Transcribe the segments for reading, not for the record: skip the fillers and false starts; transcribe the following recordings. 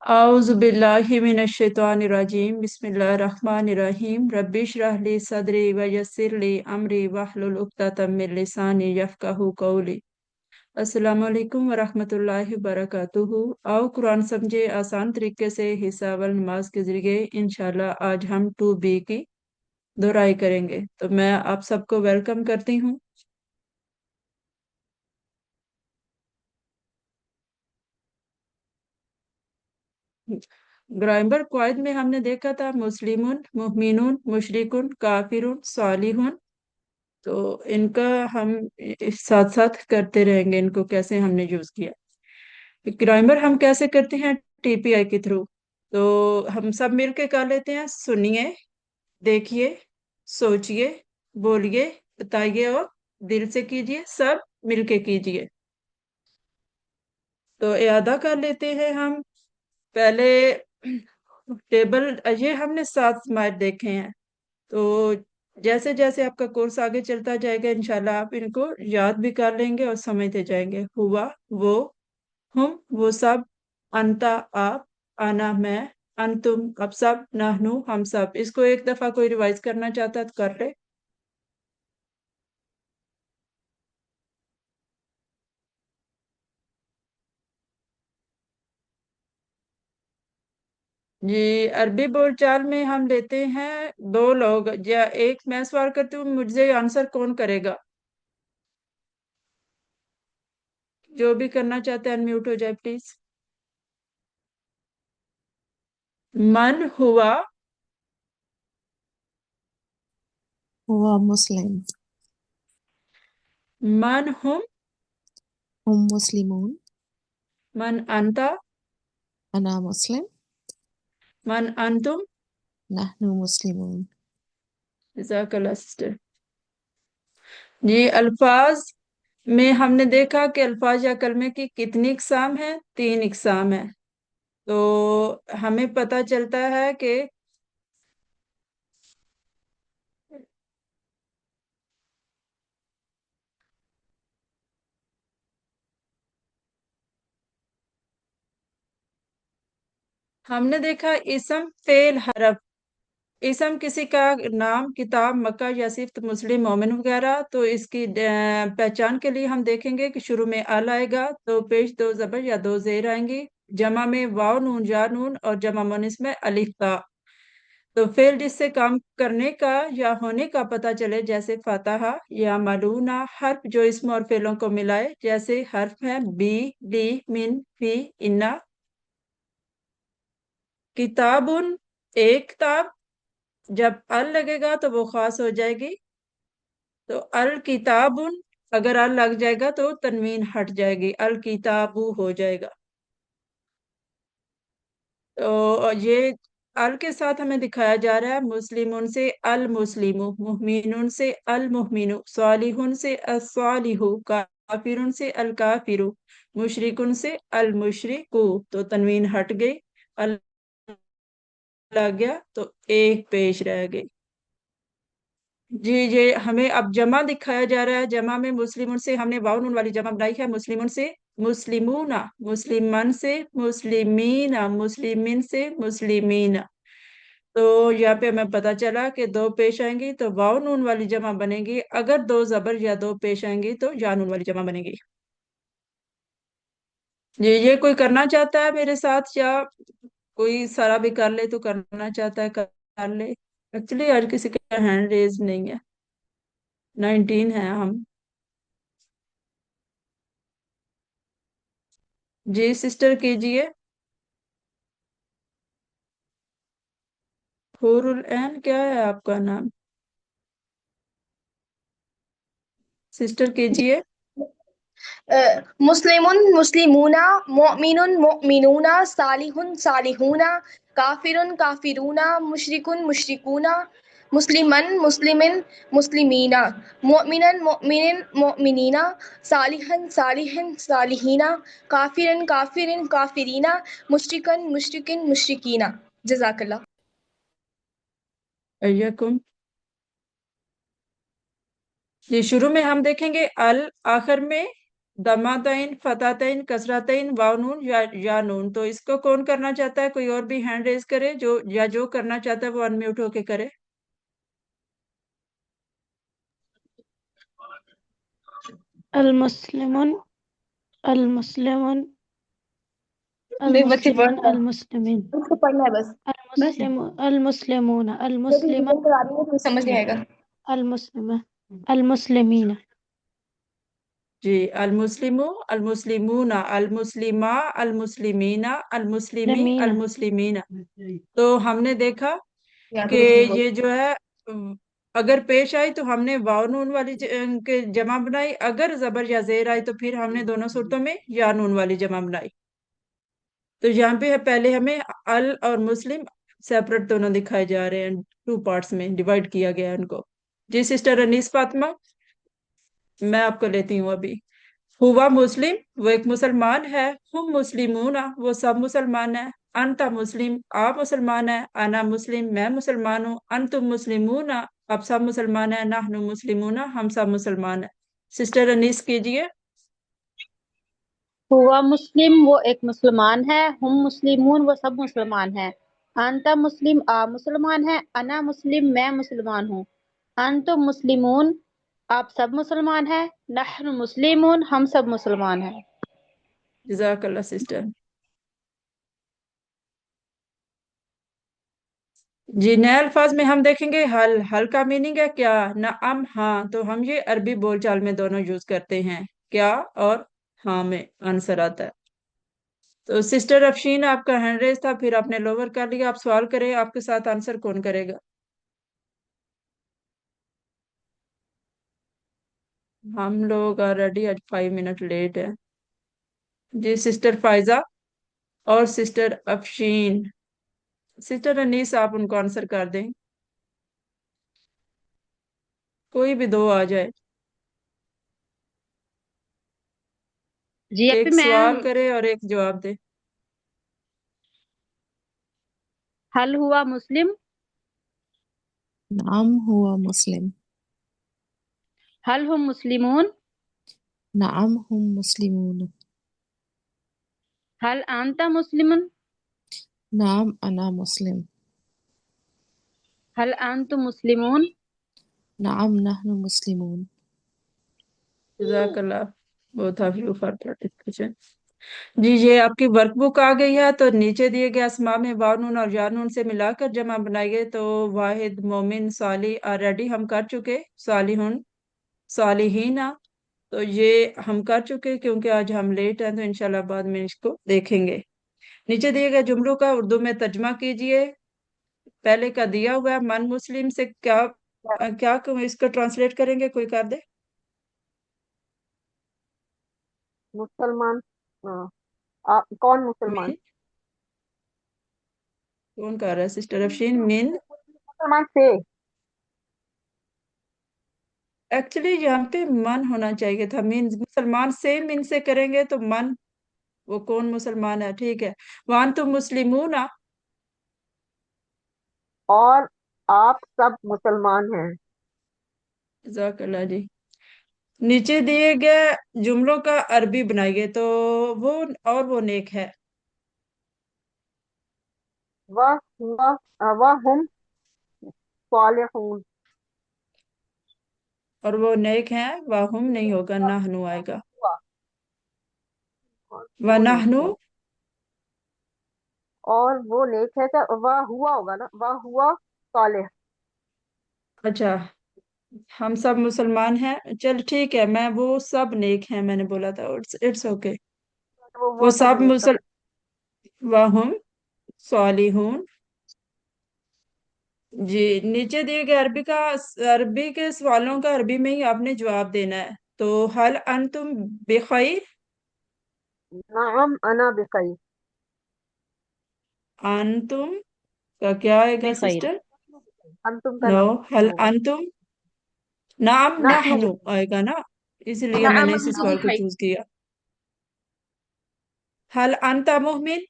औज़ु बिल्लाहि मिनश शैतानिर रजीम बिस्मिल्लाहिर्रहमानिर्रहीम रब्बिश रह ली सदरी व यस्सिर ली अमरी वहलुल उक़्दतम मिन लिसानी यफ़क़हू क़ौली। अस्सलामु अलैकुम व रहमतुल्लाहि व बरकातुहू। आओ कुरान समझे आसान तरीके से हिस्सा अव्वल नमाज के जरिए इंशाल्लाह आज हम 2b की दोहराई करेंगे। तो मैं आप सबको वेलकम करती हूँ। ग्रामर क्वाइद में हमने देखा था मुस्लिमुन, मुमिनुन, मुशरिकुन, काफिरुन, सालिहुन। तो इनका हम साथ साथ करते रहेंगे, इनको कैसे हमने यूज किया। ग्रामर हम कैसे करते हैं? टीपीआई के थ्रू। तो हम सब मिलके कर लेते हैं। सुनिए, देखिए, सोचिए, बोलिए, बताइए और दिल से कीजिए, सब मिलके कीजिए। तो इयादा कर लेते हैं हम। पहले टेबल, ये हमने 7 स्माइल देखे हैं। तो जैसे जैसे आपका कोर्स आगे चलता जाएगा इंशाल्लाह आप इनको याद भी कर लेंगे और समझते जाएंगे। हुआ, वो, हम, वो सब, अंता आप, आना मैं, अंतुम अब सब, नहनु हम सब। इसको एक दफा कोई रिवाइज करना चाहता है तो कर ले। जी, अरबी बोलचाल में हम लेते हैं 2 लोग, या एक मैं सवाल करती हूँ, मुझे आंसर कौन करेगा? जो भी करना चाहते हैं अनम्यूट हो जाए प्लीज। मन हुआ, हुआ मुस्लिम। मन हुम, हम मुस्लिमून। मन अंता, अना मुस्लिम। मन अंतुम। नहनु मुस्लिमून। जज़ाकल्लाह सिस्टर। ये अल्फाज में हमने देखा कि अल्फाज या कलमे की कितनी इकसाम है? 3 इकसाम है। तो हमें पता चलता है कि हमने देखा इसम फेल हरफ। इसम किसी का नाम, किताब, मक्का या सिर्फ मुस्लिम, मोमिन वगैरह। तो इसकी पहचान के लिए हम देखेंगे कि शुरू में अल आएगा, तो पेश 2 जबर या 2 जेर आएंगी। जमा में वाव नून या नून और जमा मुन्नस में अलिफ ता। तो फेल जिससे काम करने का या होने का पता चले, जैसे फतहा या मलूना। हर्फ जो इसम और फेलों को मिलाए, जैसे हर्फ है बी, ली, मिन, फी, इन्ना। किताबुन एक किताब, जब अल लगेगा तो वो खास हो जाएगी। तो अल किताबुन, अगर अल लग जाएगा तो तनवीन हट जाएगी, अल किताबु हो जाएगा। तो ये अल के साथ हमें दिखाया जा रहा है मुस्लिमुन से अल मुस्लिमु, मुहमिनुन से अल मुहमिनु, सालिहुन से अस्सालिहु, काफिरुन से अल काफिरु, मुशरिकुन से अल मुशरिकु। तो तनवीन हट गई, अल लग गया, तो एक पेश रह गई। जी, ये हमें अब जमा दिखाया जा रहा है। जमा में मुस्लिमुन से हमने वाव नून वाली जमा बनाई है। मुस्लिमुन से मुस्लिमूना, मुस्लिमन से मुस्लिमीना, मुस्लिमिन से मुस्लिमीना। तो यहाँ पे हमें पता चला कि 2 पेश आएंगी तो वाव नून वाली जमा बनेगी। अगर 2 जबर या 2 पेश आएंगी तो या नून वाली जमा बनेगी। ये कोई करना चाहता है मेरे साथ, या कोई सारा भी कर ले तो करना चाहता है कर ले। एक्चुअली हर किसी का हैंड रेज नहीं है। 19 है हम। जी सिस्टर कीजिए। हुरुल ऐन क्या है आपका नाम? सिस्टर कीजिए। मुस्लिमुन मुस्लिमूना, मोमिनुन मोमिनूना, सालिहुन सालिहूना, काफिरुन काफिरूना, मुशरिकुन मुशरिकूना, मुस्लिमन मुस्लिमिन मुस्लिमीना, मोमिनन मोमिनिन मोमिनीना, सालिहन सालिहिन सालिहीना, काफिरन काफिरिन काफिरीना, मुशरिकन मुशरिकिन मुशरिकीना। जज़ाकल्लाह। अय्यकुम। ये शुरू में हम देखेंगे अल, आखिर में दमातइन, फतातइन, कसरातइन, वाव नून या नून। तो इसको कौन करना चाहता है? कोई और भी हैंड रेज करे, जो करना चाहता है वो अनम्यूट होके करे। المسلمون المسلمون देख बच्चे पढ़ المسلمون रहे हैं, المسلمين उसको पढ़ना है बस। बस المسلمون जब المسلمين रिवीजन करा रही है तो समझ नहीं आएगा। المسلمة المسلمين जी, अलमुस्लिमु, अलमुस्लिमूना, अलमुस्लिमा, अलमुस्लिमीना, अलमुस्लिमी, لمينا अलमुस्लिमीना। तो हमने देखा या कि तो कुछ नहीं बोल। ये जो है अगर पेश आई तो हमने वाव नून वाली के जमा बनाई, अगर जबर या जेर आई तो फिर हमने दोनों सूरतों में या नून वाली जमा बनाई। तो यहाँ पे है, पहले हमें अल और मुस्लिम सेपरेट दोनों दिखाए जा रहे हैं, टू पार्ट्स में डिवाइड किया गया है उनको। जी सिस्टर अनीस फातिमा, मैं आपको लेती हूँ अभी। हुआ मुस्लिम, वो एक मुसलमान है। हुम मुस्लिमूना, वो सब मुसलमान है। अंता मुस्लिम, आप मुसलमान है। अना मुस्लिम, मैं मुसलमान हूँ। अंतुम मुस्लिमूना, आप सब मुसलमान है। नहनु मुस्लिमूना, हम सब मुसलमान है। सिस्टर अनीस कीजिए। हुआ मुस्लिम, वो एक मुसलमान है। हम मुस्लिमून, वो सब मुसलमान हैं। अंता मुस्लिम, आप मुसलमान हैं। अना मुस्लिम, मैं मुसलमान हूँ। अंतुम मुस्लिमून, आप सब मुसलमान हैं। नहनु मुस्लिमून, हम सब मुसलमान हैं। जज़ाकल्लाह सिस्टर। जी, नए अल्फाज में हम देखेंगे हल। हल का मीनिंग है क्या? नअम, हाँ। तो हम ये अरबी बोलचाल में दोनों यूज करते हैं, क्या और हाँ में आंसर आता है। तो सिस्टर अफशीन, आपका हैंड रेज था, फिर आपने लोअर कर लिया। आप सवाल करें, आपके साथ आंसर कौन करेगा? हम लोग ऑलरेडी आज 5 मिनट लेट है। जी सिस्टर फायजा और सिस्टर अफशीन। सिस्टर अनीस, आप उनको आंसर कर दें, कोई भी दो आ जाए। जी अभी एक सवाल मैम, करे और एक जवाब दे। हल हुआ मुस्लिम, नाम हुआ मुस्लिम। हल हम मुस्लिमून, नाम हम मुस्लिमून। हल अंता मुस्लिमन, नाम अना मुस्लिम। हल अंतुम मुस्लिमून। नाम नहनु मुस्लिमून। जज़ाकल्लाह both of you for participation. जी, ये आपकी वर्कबुक आ गई है। तो नीचे दिए गए अस्मा में वाव नून और या नून से मिलाकर जमा बनाइए। तो वाहिद, मोमिन, साली ऑलरेडी हम कर चुके, सालिहुन, सालिहीना। तो ये हम कर चुके क्योंकि आज हम लेट हैं, तो इंशाल्लाह बाद में इसको देखेंगे। नीचे दिए गए जुमलों का उर्दू में तर्जमा कीजिए। पहले का दिया हुआ है, मन मुस्लिम से क्या क्या इसको ट्रांसलेट करेंगे? कोई कर दे। मुसलमान, हाँ, आप कौन मुसलमान? मीन, कौन कर रहा है? सिस्टर अफशीन। मीन, मुसलमान से। एक्चुअली यहाँ पे मन होना चाहिए था। मीन, मुसलमान से मीन से करेंगे तो मन, वो कौन मुसलमान है? ठीक है। वान तो मुस्लिमूना। और आप सब मुसलमान हैं। जज़ाकल्लाह जी। नीचे दिए गए जुमलों का अरबी बनाइए। तो वो और वो नेक है, वह हुआ, वह हम सालिहून। और वो नेक है। वाहुम नहीं होगा, नाहनु आएगा। हुआ, और व वो नेक नाहनु। है। और वो नेक है, तो वह हुआ होगा ना, वह हुआ सालिह। अच्छा, हम सब मुसलमान हैं। चल ठीक है, मैं वो सब नेक हैं मैंने बोला था। It's it's okay. वो वो सब सब नेक सब। मुसल वाहुम सालिहून। जी, नीचे दिए गए अरबी के सवालों का अरबी में ही आपने जवाब देना है। तो हल अंतुम बेखैर। नाम अना बिखैर। अंतुम का क्या आएगा बेखैर, सिस्टर? अंतुम का नो, नाम हल होगा। अंतुम, नाम नहनु नहनु आएगा ना, इसलिए नाम मैंने इस अन्ना सवाल को बिखैर। चूज किया। हल अंता मुमिन।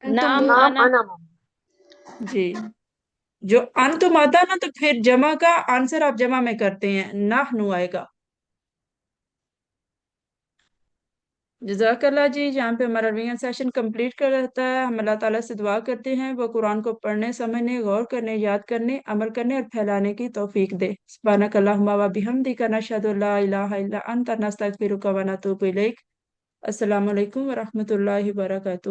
अंतुम नाम नाम अना, अना। जी, जो अंतुम आता ना तो फिर जमा का आंसर आप जमा में करते हैं, नाहनु आएगा। جزاک اللہ جی، یہاں پہ ہمارا ریویژن سیشن کمپلیٹ کر رہتا ہے۔ ہم اللہ تعالیٰ سے دعا کرتے ہیں وہ قرآن کو پڑھنے، سمجھنے، غور کرنے، یاد کرنے، عمل کرنے اور پھیلانے کی توفیق دے۔ سبحانک اللہم و بحمدک، نشہد ان لا الہ الا انت، نستغفرک و نتوب الیک۔ السلام علیکم ورحمۃ اللہ وبرکاتہ۔